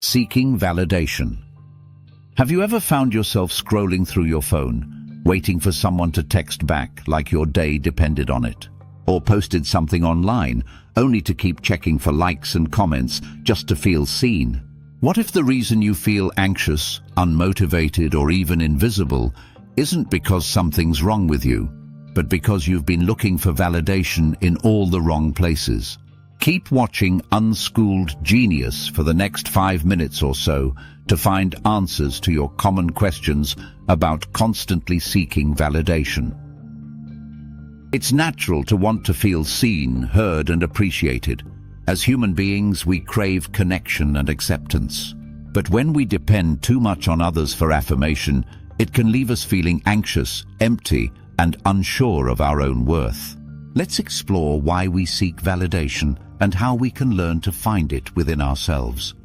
Seeking validation. Have you ever found yourself scrolling through your phone, waiting for someone to text back like your day depended on it? Or posted something online, only to keep checking for likes and comments just to feel seen? What if the reason you feel anxious, unmotivated, or even invisible isn't because something's wrong with you, but because you've been looking for validation in all the wrong places? Keep watching Unschooled Genius for the next 5 minutes or so to find answers to your common questions about constantly seeking validation. It's natural to want to feel seen, heard, and appreciated. As human beings, we crave connection and acceptance. But when we depend too much on others for affirmation, it can leave us feeling anxious, empty, and unsure of our own worth. Let's explore why we seek validation and how we can learn to find it within ourselves.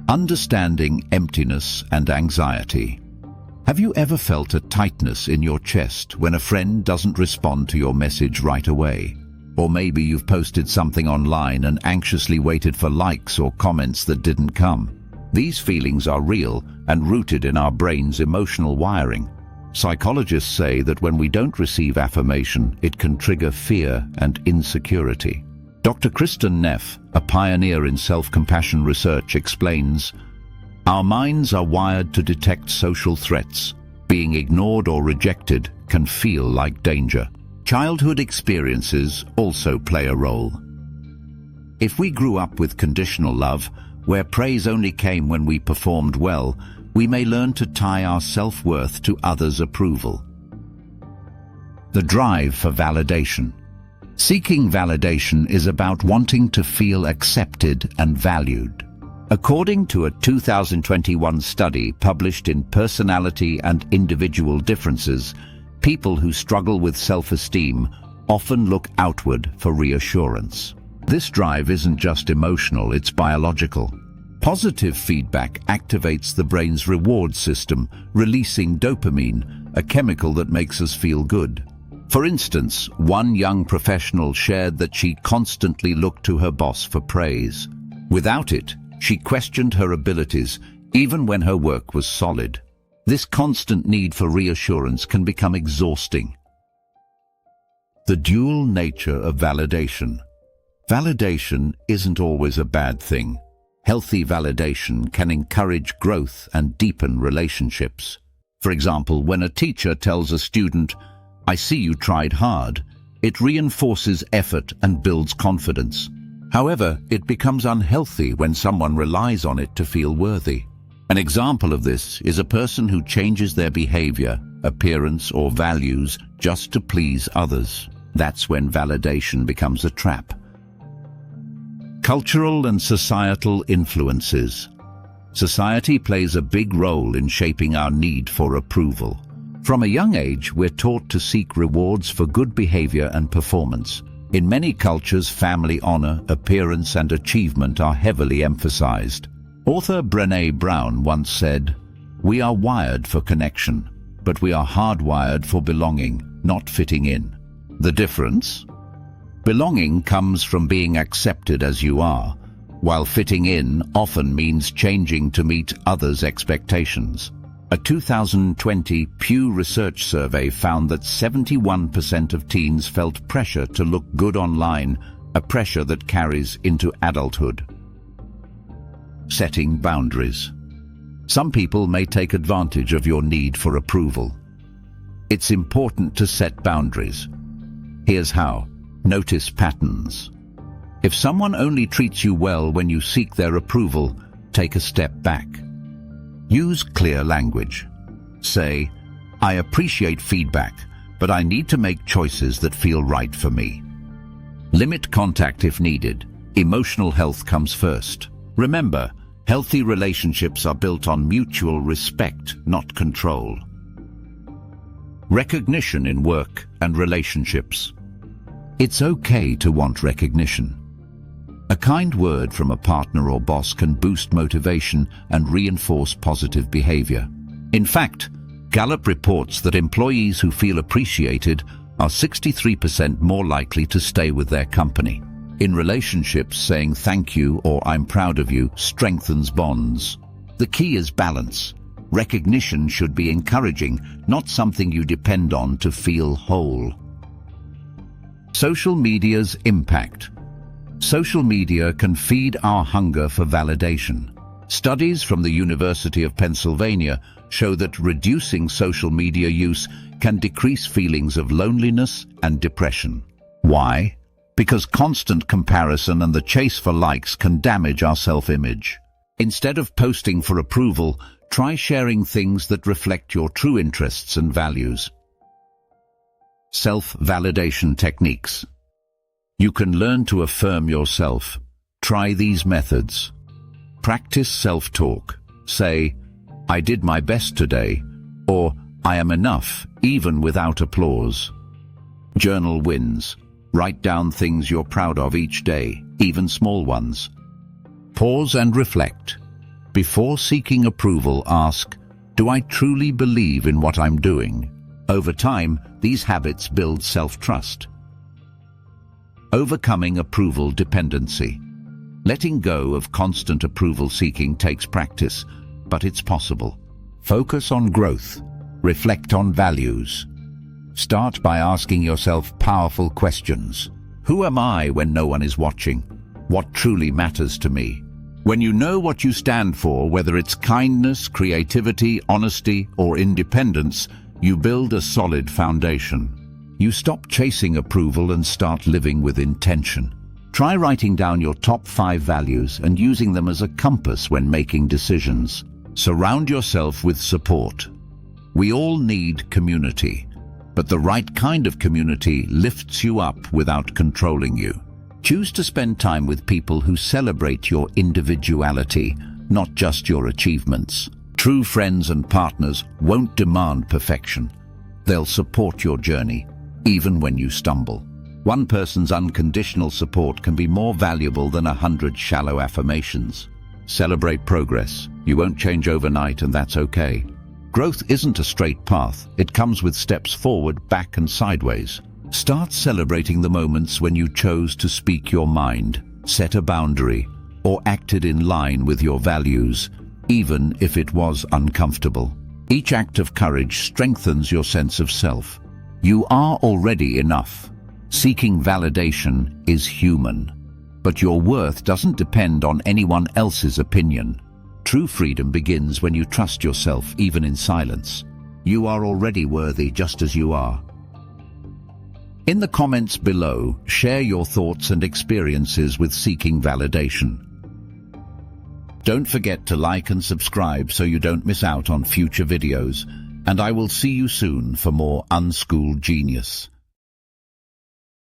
Understanding emptiness and anxiety. Have you ever felt a tightness in your chest when a friend doesn't respond to your message right away? Or maybe you've posted something online and anxiously waited for likes or comments that didn't come. These feelings are real and rooted in our brain's emotional wiring. Psychologists say that when we don't receive affirmation, it can trigger fear and insecurity. Dr. Kristen Neff, a pioneer in self-compassion research, explains, "Our minds are wired to detect social threats. Being ignored or rejected can feel like danger." Childhood experiences also play a role. If we grew up with conditional love, where praise only came when we performed well, we may learn to tie our self-worth to others' approval. The drive for validation. Seeking validation is about wanting to feel accepted and valued. According to a 2021 study published in Personality and Individual Differences, people who struggle with self-esteem often look outward for reassurance. This drive isn't just emotional, it's biological. Positive feedback activates the brain's reward system, releasing dopamine, a chemical that makes us feel good. For instance, one young professional shared that she constantly looked to her boss for praise. Without it, she questioned her abilities, even when her work was solid. This constant need for reassurance can become exhausting. The dual nature of validation. Validation isn't always a bad thing. Healthy validation can encourage growth and deepen relationships. For example, when a teacher tells a student, "I see you tried hard," it reinforces effort and builds confidence. However, it becomes unhealthy when someone relies on it to feel worthy. An example of this is a person who changes their behavior, appearance, or values just to please others. That's when validation becomes a trap. Cultural and societal influences. Society plays a big role in shaping our need for approval. From a young age, we're taught to seek rewards for good behavior and performance. In many cultures, family honor, appearance, and achievement are heavily emphasized. Author Brené Brown once said, "We are wired for connection, but we are hardwired for belonging, not fitting in." The difference? Belonging comes from being accepted as you are, while fitting in often means changing to meet others' expectations. A 2020 Pew Research survey found that 71% of teens felt pressure to look good online, a pressure that carries into adulthood. Setting boundaries. Some people may take advantage of your need for approval. It's important to set boundaries. Here's how. Notice patterns. If someone only treats you well when you seek their approval, take a step back. Use clear language. Say, "I appreciate feedback, but I need to make choices that feel right for me." Limit contact if needed. Emotional health comes first. Remember, healthy relationships are built on mutual respect, not control. Recognition in work and relationships. It's okay to want recognition. A kind word from a partner or boss can boost motivation and reinforce positive behavior. In fact, Gallup reports that employees who feel appreciated are 63% more likely to stay with their company. In relationships, saying thank you or I'm proud of you strengthens bonds. The key is balance. Recognition should be encouraging, not something you depend on to feel whole. Social media's impact. Social media can feed our hunger for validation. Studies from the University of Pennsylvania show that reducing social media use can decrease feelings of loneliness and depression. Why? Because constant comparison and the chase for likes can damage our self-image. Instead of posting for approval, try sharing things that reflect your true interests and values. Self-validation techniques. You can learn to affirm yourself. Try these methods. Practice self-talk. Say, I did my best today, or I am enough, even without applause. Journal wins. Write down things you're proud of each day, even small ones. Pause and reflect. Before seeking approval, ask, do I truly believe in what I'm doing? Over time, these habits build self-trust. Overcoming approval dependency. Letting go of constant approval seeking takes practice, but it's possible. Focus on growth. Reflect on values. Start by asking yourself powerful questions. Who am I when no one is watching? What truly matters to me? When you know what you stand for, whether it's kindness, creativity, honesty, or independence, you build a solid foundation. You stop chasing approval and start living with intention. Try writing down your top 5 values and using them as a compass when making decisions. Surround yourself with support. We all need community, but the right kind of community lifts you up without controlling you. Choose to spend time with people who celebrate your individuality, not just your achievements. True friends and partners won't demand perfection. They'll support your journey, even when you stumble. One person's unconditional support can be more valuable than 100 shallow affirmations. Celebrate progress. You won't change overnight, and that's okay. Growth isn't a straight path. It comes with steps forward, back, and sideways. Start celebrating the moments when you chose to speak your mind, set a boundary, or acted in line with your values, even if it was uncomfortable. Each act of courage strengthens your sense of self. You are already enough. Seeking validation is human, but your worth doesn't depend on anyone else's opinion. True freedom begins when you trust yourself, even in silence. You are already worthy just as you are. In the comments below, share your thoughts and experiences with seeking validation. Don't forget to like and subscribe so you don't miss out on future videos, and I will see you soon for more Unschooled Genius.